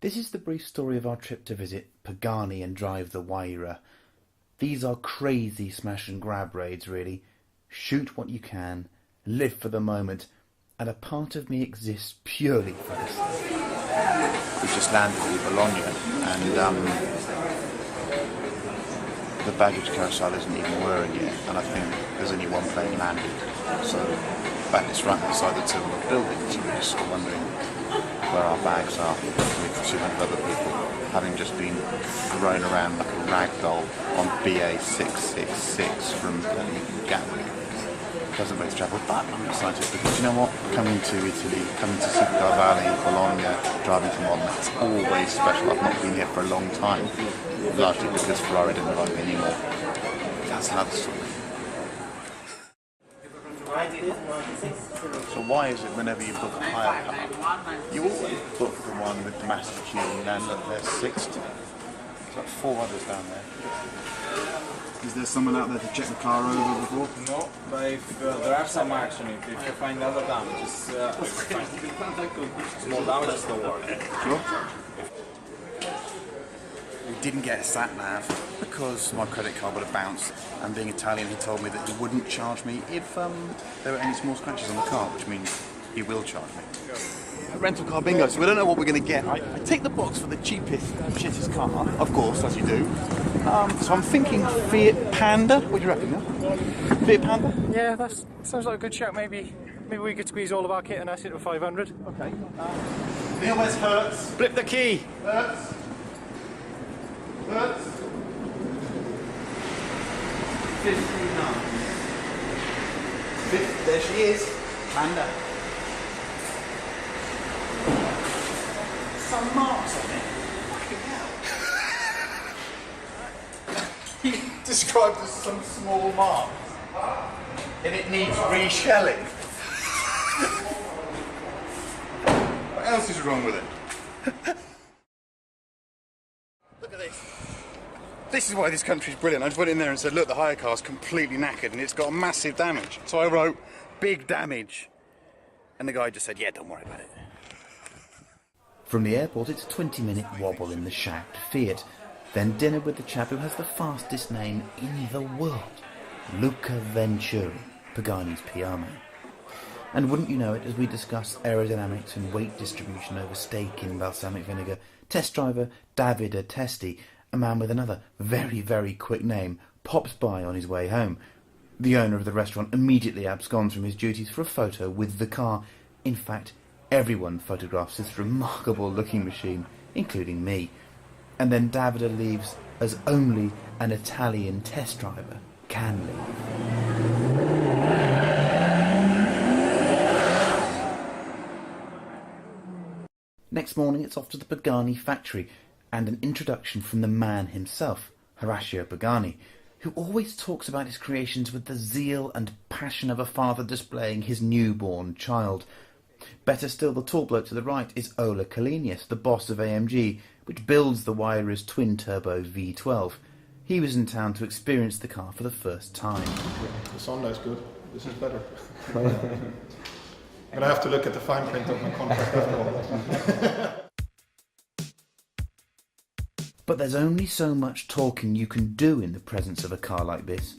This is the brief story of our trip to visit Pagani and drive the Waira. These are crazy smash and grab raids, really. Shoot what you can, live for the moment, and a part of me exists purely for this. We just landed in Bologna and the baggage carousel isn't even whirring yet, and I think there's only one plane landed. So it's right beside the terminal building, so we're just sort of wondering where our bags are with 200 other people, having just been thrown around like a rag doll on BA 666 from Gatwick. Doesn't make travel, but I'm excited because you know what? Coming to Italy, coming to Supercar Valley, Bologna, driving to Modena, it's always special. I've not been here for a long time, largely because Ferrari didn't like me anymore. That's another story. So why is it whenever you book a hire car, you always book the one with the massive queue and look, there's 60. There's like 4 others down there. Is there someone out there to check the car over before? No, but if there are some action, if you find other damages, small damages don't worry. Sure. We didn't get a sat nav because my credit card would have bounced, and being Italian he told me that he wouldn't charge me if there were any small scratches on the car, which means he will charge me. Rental car bingo, so we don't know what we're going to get. I take the box for the cheapest, shittest car, of course, as you do. So I'm thinking Fiat Panda. What do you reckon? Yeah? Fiat Panda? Yeah, that sounds like a good shout. Maybe we could squeeze all of our kit and us into a 500. Okay. Neil, where's Hertz? Flip the key. Hertz. Hertz. 59. There she is. Panda. Some marks on it. Fucking hell. He described as some small marks. And it needs reshelling. What else is wrong with it? Look at this. This is why this country's brilliant. I just went in there and said, look, the hire car's completely knackered and it's got massive damage. So I wrote, big damage. And the guy just said, yeah, don't worry about it. From the airport, it's a 20-minute wobble in the shagged Fiat, then dinner with the chap who has the fastest name in the world, Luca Venturi, Pagani's PR man. And wouldn't you know it, as we discuss aerodynamics and weight distribution over steak in balsamic vinegar, test driver Davide Testi, a man with another very, very quick name, pops by on his way home. The owner of the restaurant immediately absconds from his duties for a photo with the car. In fact, everyone photographs this remarkable looking machine, including me. And then Davide leaves as only an Italian test driver can leave. Next morning it's off to the Pagani factory and an introduction from the man himself, Horacio Pagani, who always talks about his creations with the zeal and passion of a father displaying his newborn child. Better still, the tall bloke to the right is Ola Kalinius, the boss of AMG, which builds the Waira's twin-turbo V12. He was in town to experience the car for the first time. The Sondai's good. This is better. I'm going to have to look at the fine print of my contract after all. But there's only so much talking you can do in the presence of a car like this.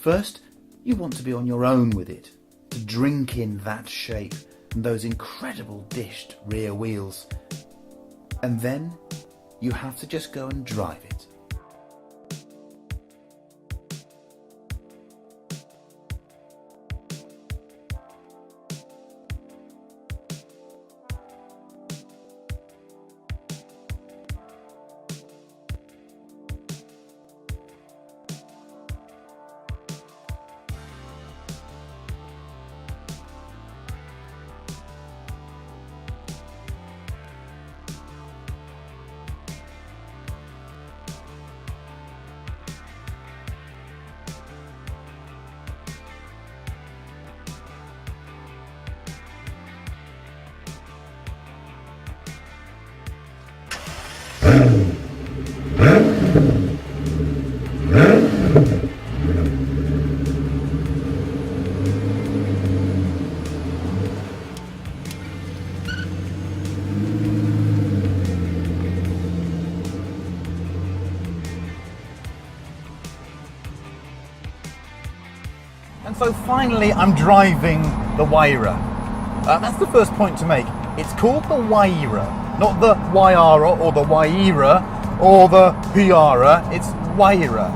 First, you want to be on your own with it, to drink in that shape and those incredible dished rear wheels. And then you have to just go and drive it. And so finally I'm driving the Waira. That's the first point to make. It's called the Waira, not the Waiara or the Waira or the Hiara. It's Waira.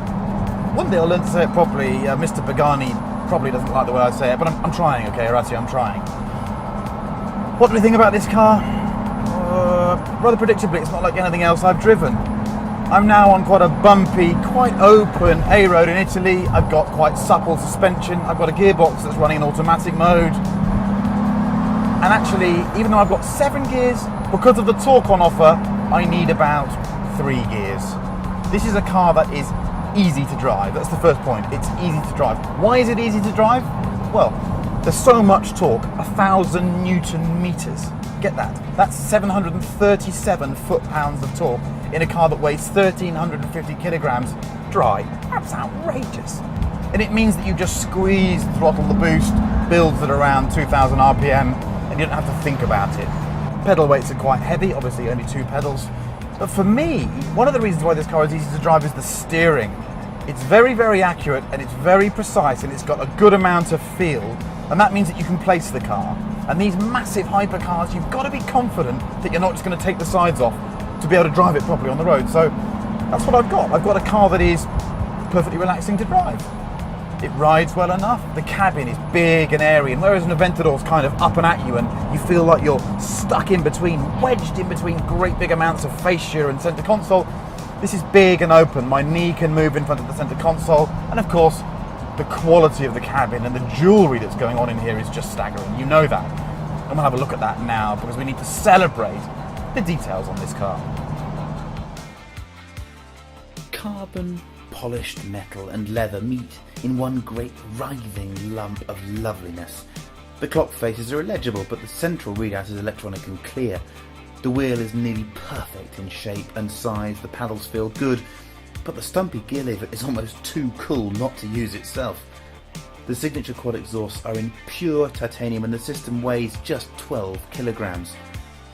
One day I'll learn to say it properly. Mr. Pagani probably doesn't like the way I say it, but I'm trying, okay, Horatio, I'm trying. What do we think about this car? Rather predictably, it's not like anything else I've driven. I'm now on quite a bumpy, quite open A road in Italy. I've got quite supple suspension. I've got a gearbox that's running in automatic mode. And actually, even though I've got 7 gears, because of the torque on offer, I need about 3 gears. This is a car that is easy to drive. That's the first point. It's easy to drive. Why is it easy to drive? Well, there's so much torque, 1,000 Newton meters. Get that? That's 737 foot-pounds of torque in a car that weighs 1,350 kilograms dry. That's outrageous. And it means that you just squeeze the throttle, the boost builds at around 2,000 RPM, and you don't have to think about it. Pedal weights are quite heavy, obviously only 2 pedals. But for me, one of the reasons why this car is easy to drive is the steering. It's very, very accurate and it's very precise and it's got a good amount of feel. And that means that you can place the car. And these massive hypercars, you've got to be confident that you're not just going to take the sides off to be able to drive it properly on the road. So that's what I've got. I've got a car that is perfectly relaxing to drive. It rides well enough. The cabin is big and airy, and whereas an Aventador's kind of up and at you and you feel like you're stuck in between, wedged in between great big amounts of fascia and centre console, this is big and open. My knee can move in front of the centre console, and of course the quality of the cabin and the jewellery that's going on in here is just staggering. You know that. And we'll have a look at that now because we need to celebrate the details on this car. Carbon, polished metal and leather meet in one great writhing lump of loveliness. The clock faces are illegible, but the central readout is electronic and clear. The wheel is nearly perfect in shape and size, the paddles feel good, but the stumpy gear lever is almost too cool not to use itself. The signature quad exhausts are in pure titanium and the system weighs just 12 kilograms.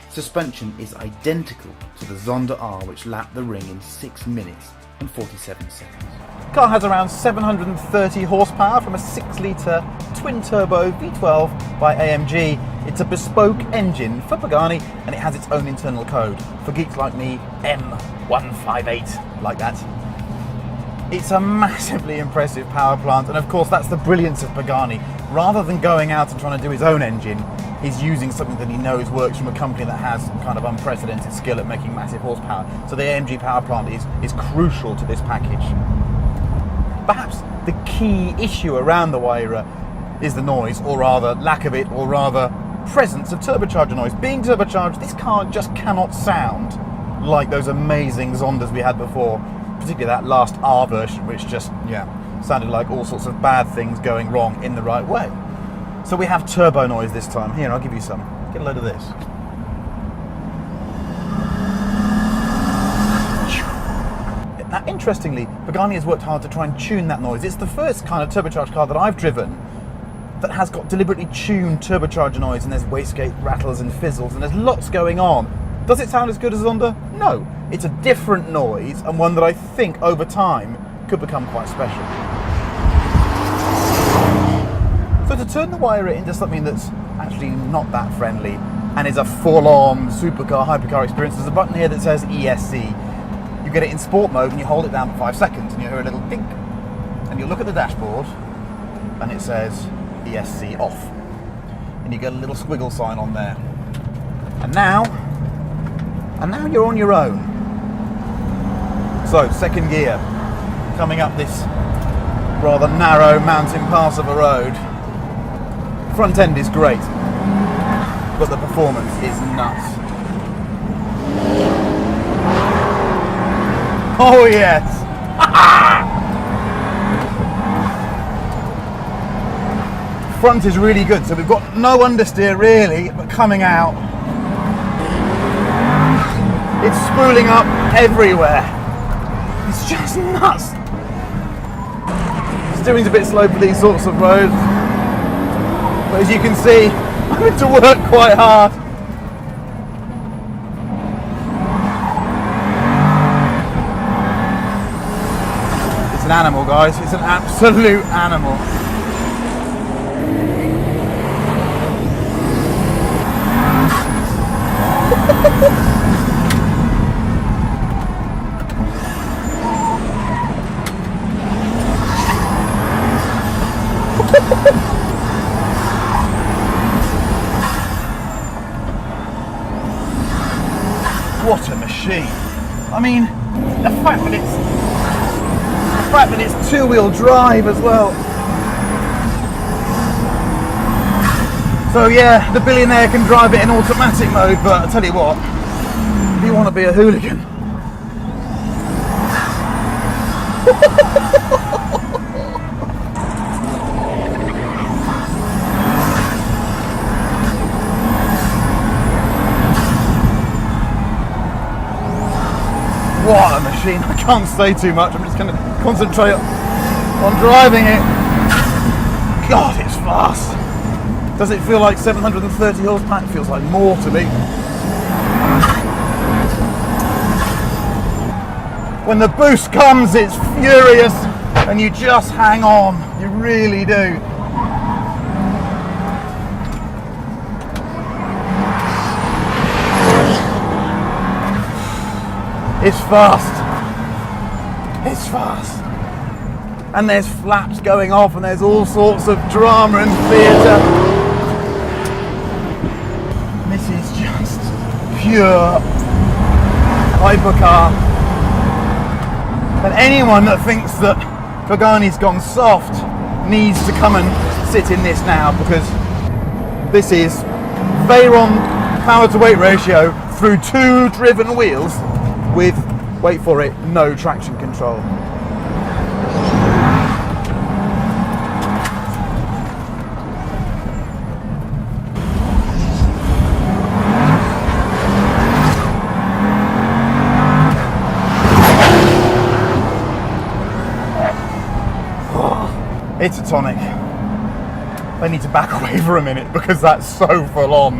Suspension is identical to the Zonda R, which lapped the ring in 6 minutes and 47 seconds. The car has around 730 horsepower from a 6-litre twin-turbo V12 by AMG. It's a bespoke engine for Pagani and it has its own internal code. For geeks like me, M158, like that. It's a massively impressive power plant, and of course that's the brilliance of Pagani. Rather than going out and trying to do his own engine, he's using something that he knows works from a company that has kind of unprecedented skill at making massive horsepower. So the AMG power plant is crucial to this package. Perhaps the key issue around the Waira is the noise, or rather lack of it, or rather presence of turbocharger noise. Being turbocharged, this car just cannot sound like those amazing Zondas we had before, particularly that last R version, which just, sounded like all sorts of bad things going wrong in the right way. So we have turbo noise this time. Here, I'll give you some. Get a load of this. Now, interestingly, Pagani has worked hard to try and tune that noise. It's the first kind of turbocharged car that I've driven that has got deliberately tuned turbocharger noise, and there's wastegate rattles and fizzles, and there's lots going on. Does it sound as good as Zonda? No. It's a different noise, and one that I think over time could become quite special. So to turn the Waira into something that's actually not that friendly and is a full-on supercar, hypercar experience, there's a button here that says ESC. You get it in sport mode and you hold it down for 5 seconds and you hear a little dink. And you look at the dashboard and it says ESC off. And you get a little squiggle sign on there. And now you're on your own. So, second gear, coming up this rather narrow mountain pass of a road. Front end is great, but the performance is nuts. Oh yes! Front is really good, so we've got no understeer really, but coming out, it's spooling up everywhere. It's just nuts. Steering's a bit slow for these sorts of roads, but as you can see, I'm having to work quite hard. It's an animal, guys. It's an absolute animal. What a machine! I mean, the fact that it's two-wheel drive as well. So yeah, the billionaire can drive it in automatic mode, but I tell you what, if you want to be a hooligan, what a machine. I can't say too much, I'm just going to concentrate on driving it. God, it's fast. Does it feel like 730 horsepower? It feels like more to me. When the boost comes, it's furious, and you just hang on. You really do. It's fast. It's fast. And there's flaps going off, and there's all sorts of drama and theatre. This is just pure hypercar. And anyone that thinks that Pagani's gone soft needs to come and sit in this now, because this is Veyron power to weight ratio through 2 driven wheels with, wait for it, no traction control. It's a tonic. I need to back away for a minute because that's so full on.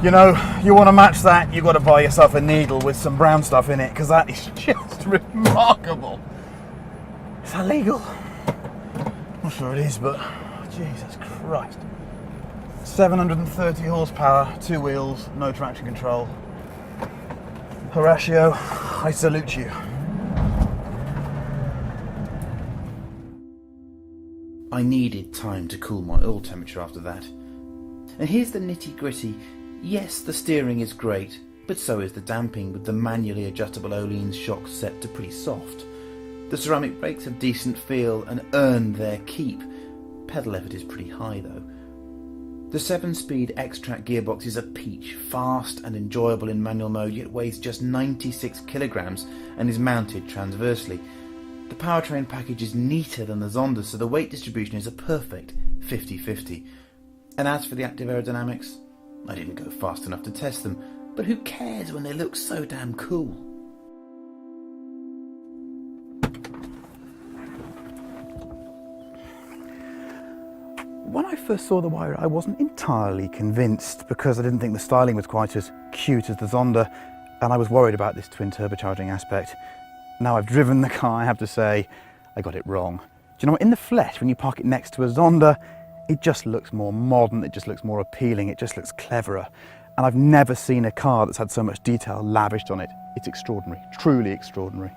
You know, you want to match that, you've got to buy yourself a needle with some brown stuff in it, because that is just remarkable. Is that legal? I'm not sure it is, but Jesus Christ. 730 horsepower, 2 wheels, no traction control. Horatio, I salute you. I needed time to cool my oil temperature after that. And here's the nitty gritty. Yes, the steering is great, but so is the damping, with the manually adjustable Öhlins shocks set to pretty soft. The ceramic brakes have decent feel and earned their keep. Pedal effort is pretty high though. The 7-speed X-Track gearbox is a peach, fast and enjoyable in manual mode, yet weighs just 96 kilograms and is mounted transversely. The powertrain package is neater than the Zonda, so the weight distribution is a perfect 50-50. And as for the active aerodynamics, I didn't go fast enough to test them, but who cares when they look so damn cool? When I first saw the Wire, I wasn't entirely convinced because I didn't think the styling was quite as cute as the Zonda, and I was worried about this twin turbocharging aspect. Now I've driven the car, I have to say, I got it wrong. Do you know what, in the flesh, when you park it next to a Zonda, it just looks more modern, it just looks more appealing, it just looks cleverer. And I've never seen a car that's had so much detail lavished on it. It's extraordinary, truly extraordinary.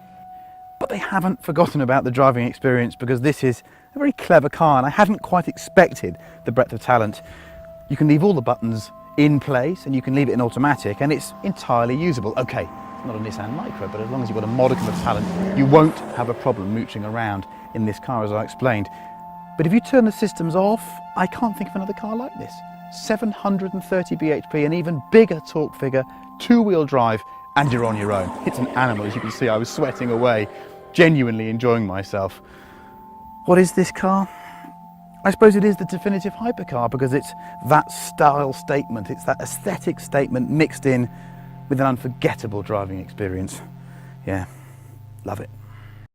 But they haven't forgotten about the driving experience, because this is a very clever car and I hadn't quite expected the breadth of talent. You can leave all the buttons in place and you can leave it in automatic and it's entirely usable. Okay, it's not a Nissan Micra, but as long as you've got a modicum of talent, you won't have a problem mooching around in this car, as I explained. But if you turn the systems off, I can't think of another car like this. 730 bhp, an even bigger torque figure, 2-wheel drive, and you're on your own. It's an animal, as you can see. I was sweating away, genuinely enjoying myself. What is this car? I suppose it is the definitive hypercar, because it's that style statement, it's that aesthetic statement mixed in with an unforgettable driving experience. Yeah, love it.